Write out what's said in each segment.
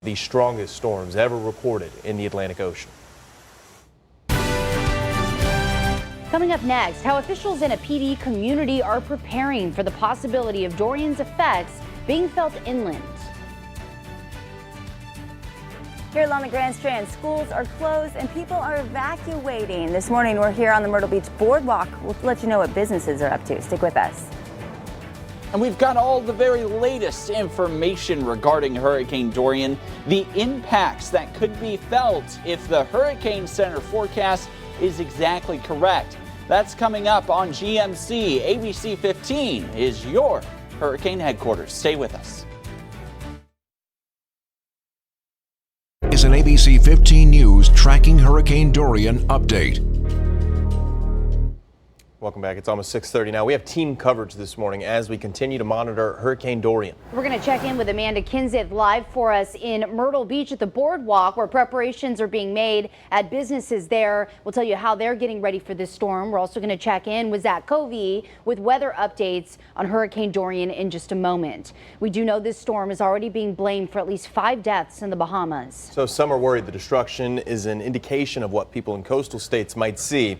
The strongest storms ever recorded in the Atlantic Ocean. Coming up next, how officials in a PD community are preparing for the possibility of Dorian's effects being felt inland. Here along the Grand Strand, schools are closed and people are evacuating. This morning, we're here on the Myrtle Beach Boardwalk. We'll let you know what businesses are up to. Stick with us. And we've got all the very latest information regarding Hurricane Dorian, the impacts that could be felt if the Hurricane Center forecast is exactly correct. That's coming up on GMC. ABC 15 is your hurricane headquarters. Stay with us. Is an ABC 15 News tracking Hurricane Dorian update. Welcome back. It's almost 6:30 now. We have team coverage this morning as we continue to monitor Hurricane Dorian. We're going to check in with Amanda Kinseth live for us in Myrtle Beach at the Boardwalk, where preparations are being made at businesses there. We'll tell you how they're getting ready for this storm. We're also going to check in with Zach Covey with weather updates on Hurricane Dorian in just a moment. We do know this storm is already being blamed for at least 5 deaths in the Bahamas. So some are worried the destruction is an indication of what people in coastal states might see.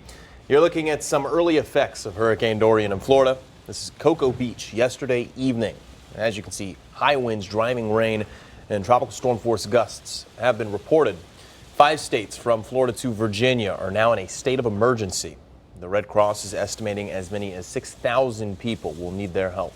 You're looking at some early effects of Hurricane Dorian in Florida. This is Cocoa Beach yesterday evening. As you can see, high winds, driving rain, and tropical storm force gusts have been reported. 5 states from Florida to Virginia are now in a state of emergency. The Red Cross is estimating as many as 6,000 people will need their help.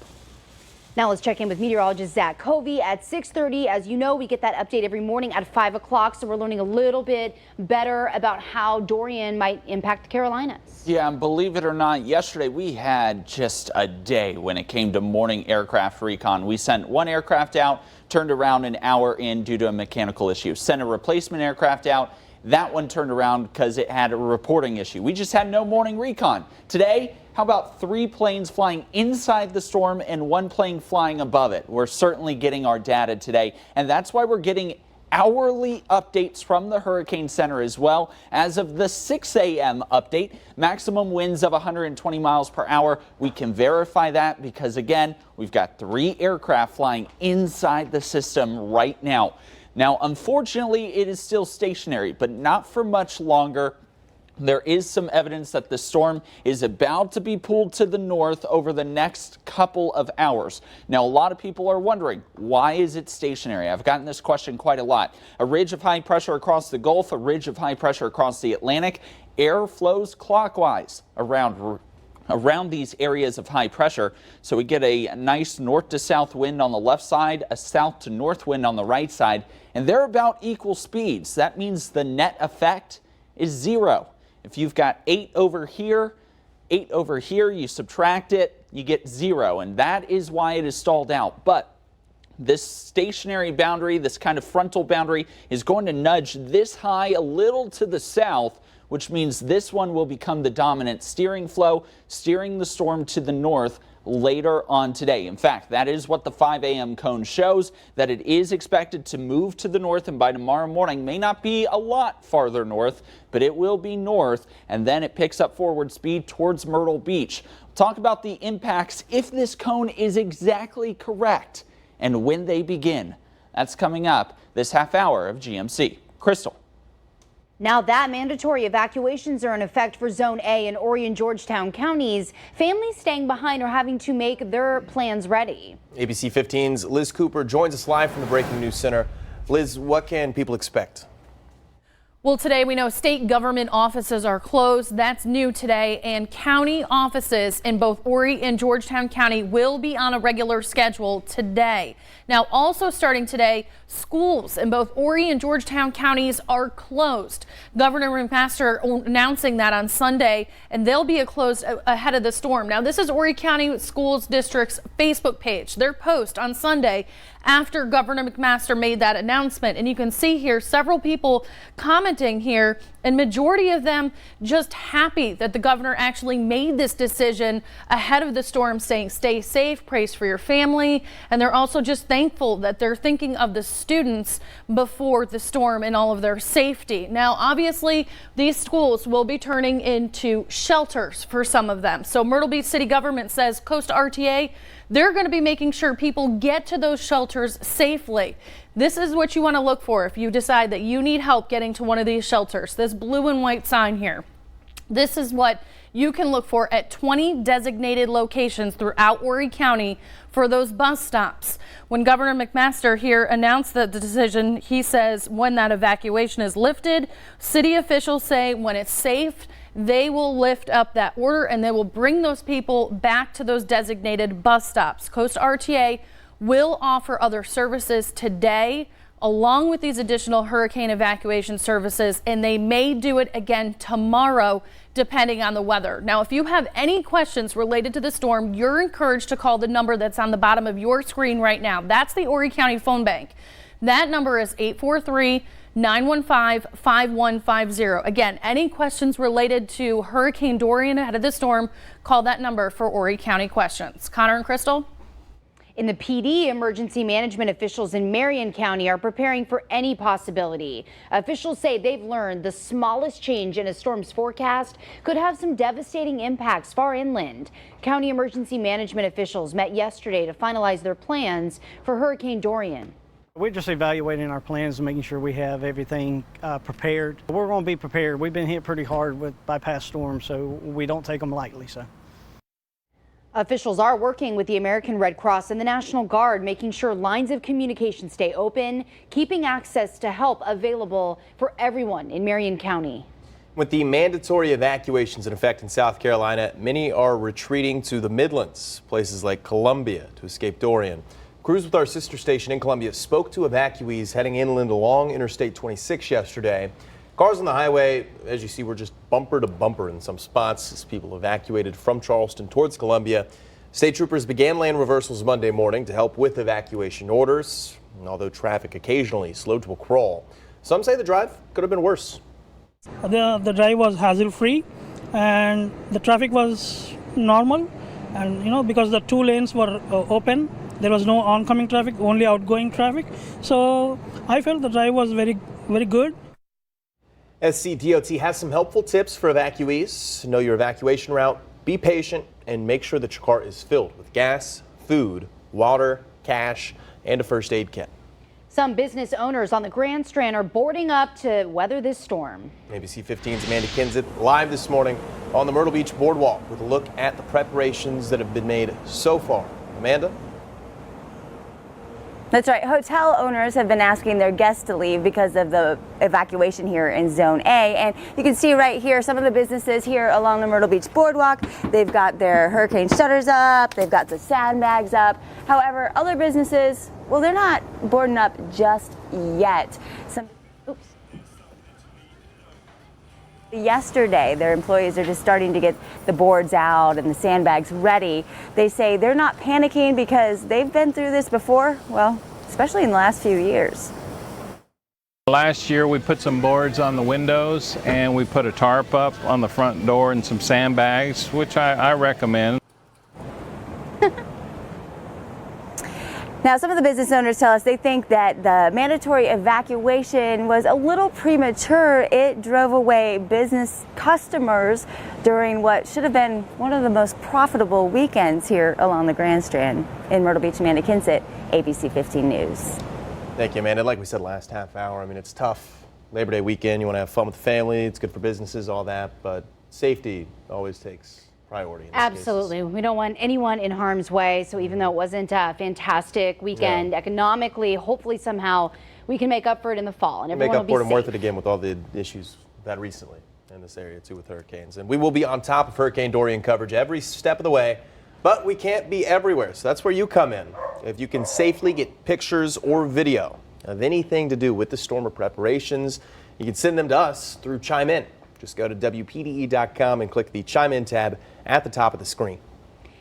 Now let's check in with meteorologist Zach Covey at 6:30. As you know, we get that update every morning at 5 o'clock, so we're learning a little bit better about how Dorian might impact the Carolinas. Yeah, and believe it or not, yesterday we had just a day when it came to morning aircraft recon. We sent 1 aircraft out, turned around an hour in due to a mechanical issue. Sent a replacement aircraft out. That one turned around because it had a reporting issue. We just had no morning recon. Today, how about 3 planes flying inside the storm and 1 plane flying above it? We're certainly getting our data today, and that's why we're getting hourly updates from the Hurricane Center as well. As of the 6 a.m. update, maximum winds of 120 miles per hour. We can verify that because, again, we've got 3 aircraft flying inside the system right now. Now, unfortunately, it is still stationary, but not for much longer. There is some evidence that the storm is about to be pulled to the north over the next couple of hours. Now, a lot of people are wondering, why is it stationary? I've gotten this question quite a lot. A ridge of high pressure across the Gulf, a ridge of high pressure across the Atlantic. Air flows clockwise around these areas of high pressure. So we get a nice north to south wind on the left side, a south to north wind on the right side, and they're about equal speeds. That means the net effect is 0. If you've got 8 over here, 8 over here, you subtract it, you get 0, and that is why it is stalled out. But this stationary boundary, this kind of frontal boundary, is going to nudge this high a little to the south, which means this one will become the dominant steering flow, steering the storm to the north later on today. In fact, that is what the 5 a.m. cone shows, that it is expected to move to the north, and by tomorrow morning may not be a lot farther north, but it will be north, and then it picks up forward speed towards Myrtle Beach. Talk about the impacts if this cone is exactly correct and when they begin. That's coming up this half hour of GMC. Crystal. Now that mandatory evacuations are in effect for Zone A in Horry and Georgetown counties, families staying behind are having to make their plans ready. ABC 15's Liz Cooper joins us live from the Breaking News Center. Liz, what can people expect? Well, today we know state government offices are closed. That's new today, and county offices in both Horry and Georgetown County will be on a regular schedule today. Now, also starting today, schools in both Horry and Georgetown counties are closed. Governor McMaster announcing that on Sunday, and they'll be closed ahead of the storm. Now, this is Horry County Schools District's Facebook page. Their post on Sunday after Governor McMaster made that announcement, and you can see here several people commenting here, and majority of them just happy that the governor actually made this decision ahead of the storm, saying stay safe, praise for your family, and they're also just thankful that they're thinking of the students before the storm and all of their safety. Now, obviously, these schools will be turning into shelters for some of them. So Myrtle Beach City Government says Coast RTA, they're going to be making sure people get to those shelters safely. This is what you want to look for if you decide that you need help getting to one of these shelters. This blue and white sign here. This is what you can look for at 20 designated locations throughout Horry County for those bus stops. When Governor McMaster here announced the decision, he says when that evacuation is lifted, city officials say when it's safe, they will lift up that order and they will bring those people back to those designated bus stops. Coast RTA will offer other services today along with these additional hurricane evacuation services, and they may do it again tomorrow depending on the weather. Now, if you have any questions related to the storm, you're encouraged to call the number that's on the bottom of your screen right now. That's the Horry County phone bank. That number is 843-915-5150. Again, any questions related to Hurricane Dorian ahead of the storm, call that number for Horry County questions. Connor and Crystal? In the PD, emergency management officials in Marion County are preparing for any possibility. Officials say they've learned the smallest change in a storm's forecast could have some devastating impacts far inland. County emergency management officials met yesterday to finalize their plans for Hurricane Dorian. We're just evaluating our plans and making sure we have everything prepared. We're going to be prepared. We've been hit pretty hard by past storms, so we don't take them lightly. Officials are working with the American Red Cross and the National Guard, making sure lines of communication stay open, keeping access to help available for everyone in Marion County. With the mandatory evacuations in effect in South Carolina, many are retreating to the Midlands, places like Columbia, to escape Dorian. Crews with our sister station in Columbia spoke to evacuees heading inland along Interstate 26 yesterday. Cars on the highway, as you see, were just bumper to bumper in some spots as people evacuated from Charleston towards Columbia. State troopers began lane reversals Monday morning to help with evacuation orders. And although traffic occasionally slowed to a crawl, some say the drive could have been worse. The drive was hassle-free and the traffic was normal, and because the two lanes were open, there was no oncoming traffic, only outgoing traffic. So I felt the drive was very, very good. SCDOT has some helpful tips for evacuees. Know your evacuation route, be patient, and make sure that your car is filled with gas, food, water, cash, and a first aid kit. Some business owners on the Grand Strand are boarding up to weather this storm. ABC 15's Amanda Kinzit live this morning on the Myrtle Beach Boardwalk with a look at the preparations that have been made so far. Amanda? That's right. Hotel owners have been asking their guests to leave because of the evacuation here in Zone A. And you can see right here some of the businesses here along the Myrtle Beach Boardwalk. They've got their hurricane shutters up. They've got the sandbags up. However, other businesses, well, they're not boarding up just yet. Yesterday, their employees are just starting to get the boards out and the sandbags ready. They say they're not panicking because they've been through this before, well, especially in the last few years. Last year we put some boards on the windows and we put a tarp up on the front door and some sandbags, which I recommend. Now, some of the business owners tell us they think that the mandatory evacuation was a little premature. It drove away business customers during what should have been one of the most profitable weekends here along the Grand Strand. In Myrtle Beach, Amanda Kinzit, ABC 15 News. Thank you, Amanda. Like we said last half hour, I mean, it's tough. Labor Day weekend, you want to have fun with the family. It's good for businesses, all that, but safety always takes priority. Absolutely. We don't want anyone in harm's way. So even though it wasn't a fantastic weekend economically, hopefully somehow we can make up for it in the fall. And everyone will be safe. Make up for it and worth it again with all the issues we've had recently in this area too with hurricanes. And we will be on top of Hurricane Dorian coverage every step of the way, but we can't be everywhere. So that's where you come in. If you can safely get pictures or video of anything to do with the storm or preparations, you can send them to us through Chime In. Just go to WPDE.com and click the Chime In tab at the top of the screen.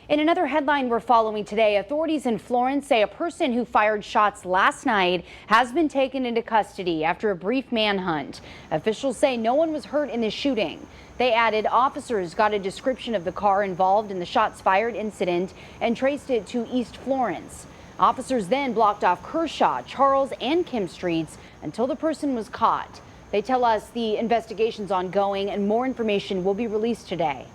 In another headline we're following today, authorities in Florence say a person who fired shots last night has been taken into custody after a brief manhunt. Officials say no one was hurt in the shooting. They added officers got a description of the car involved in the shots fired incident and traced it to East Florence. Officers then blocked off Kershaw, Charles, and Kim Streets until the person was caught. They tell us the investigation's ongoing and more information will be released today.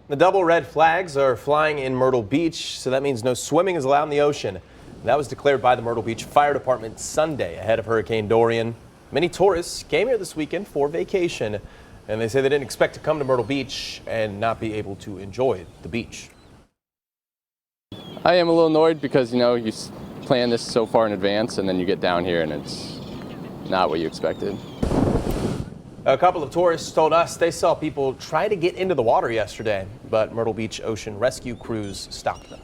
The double red flags are flying in Myrtle Beach, so that means no swimming is allowed in the ocean. That was declared by the Myrtle Beach Fire Department Sunday ahead of Hurricane Dorian. Many tourists came here this weekend for vacation, and they say they didn't expect to come to Myrtle Beach and not be able to enjoy the beach. I am a little annoyed because, you plan this so far in advance and then you get down here and it's not what you expected. A couple of tourists told us they saw people try to get into the water yesterday, but Myrtle Beach ocean rescue crews stopped them.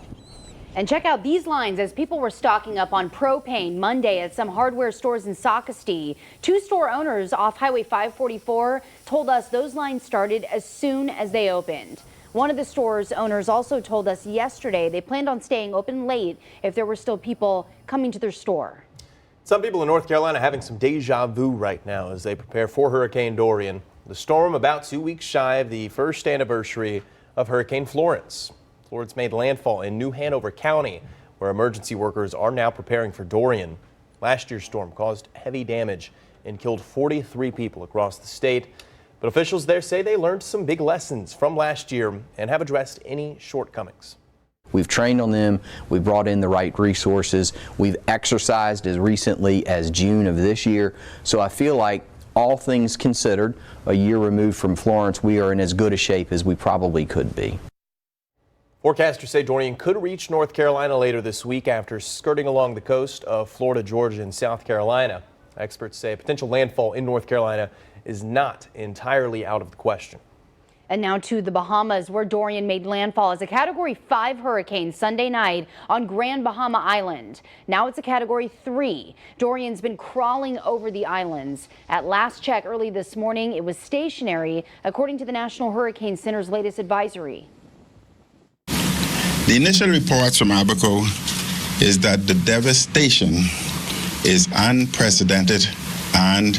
And check out these lines as people were stocking up on propane Monday at some hardware stores in Socastee. Two store owners off Highway 544 told us those lines started as soon as they opened. One of the store's owners also told us yesterday they planned on staying open late if there were still people coming to their store. Some people in North Carolina having some deja vu right now as they prepare for Hurricane Dorian. The storm about 2 weeks shy of the first anniversary of Hurricane Florence. Florence made landfall in New Hanover County, where emergency workers are now preparing for Dorian. Last year's storm caused heavy damage and killed 43 people across the state. But officials there say they learned some big lessons from last year and have addressed any shortcomings. We've trained on them, we've brought in the right resources, we've exercised as recently as June of this year. So I feel like, all things considered, a year removed from Florence, we are in as good a shape as we probably could be. Forecasters say Dorian could reach North Carolina later this week after skirting along the coast of Florida, Georgia, and South Carolina. Experts say potential landfall in North Carolina is not entirely out of the question. And now to the Bahamas, where Dorian made landfall as a Category 5 hurricane Sunday night on Grand Bahama Island. Now it's a Category 3. Dorian's been crawling over the islands. At last check early this morning, it was stationary, according to the National Hurricane Center's latest advisory. The initial reports from Abaco is that the devastation is unprecedented and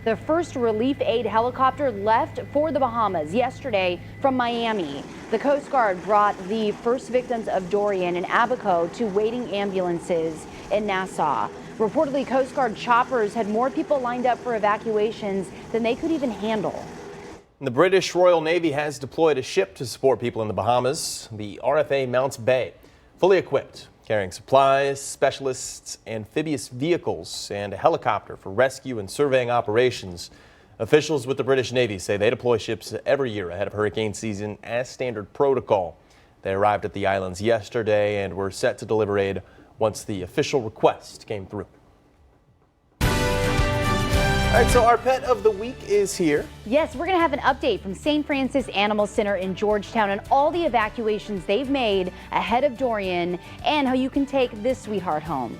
the first relief aid helicopter left for the Bahamas yesterday from Miami. The Coast Guard brought the first victims of Dorian in Abaco to waiting ambulances in Nassau. Reportedly, Coast Guard choppers had more people lined up for evacuations than they could even handle. The British Royal Navy has deployed a ship to support people in the Bahamas, the RFA Mounts Bay, fully equipped, carrying supplies, specialists, amphibious vehicles, and a helicopter for rescue and surveying operations. Officials with the British Navy say they deploy ships every year ahead of hurricane season as standard protocol. They arrived at the islands yesterday and were set to deliver aid once the official request came through. All right, so our pet of the week is here. Yes, we're going to have an update from St. Francis Animal Center in Georgetown and all the evacuations they've made ahead of Dorian and how you can take this sweetheart home.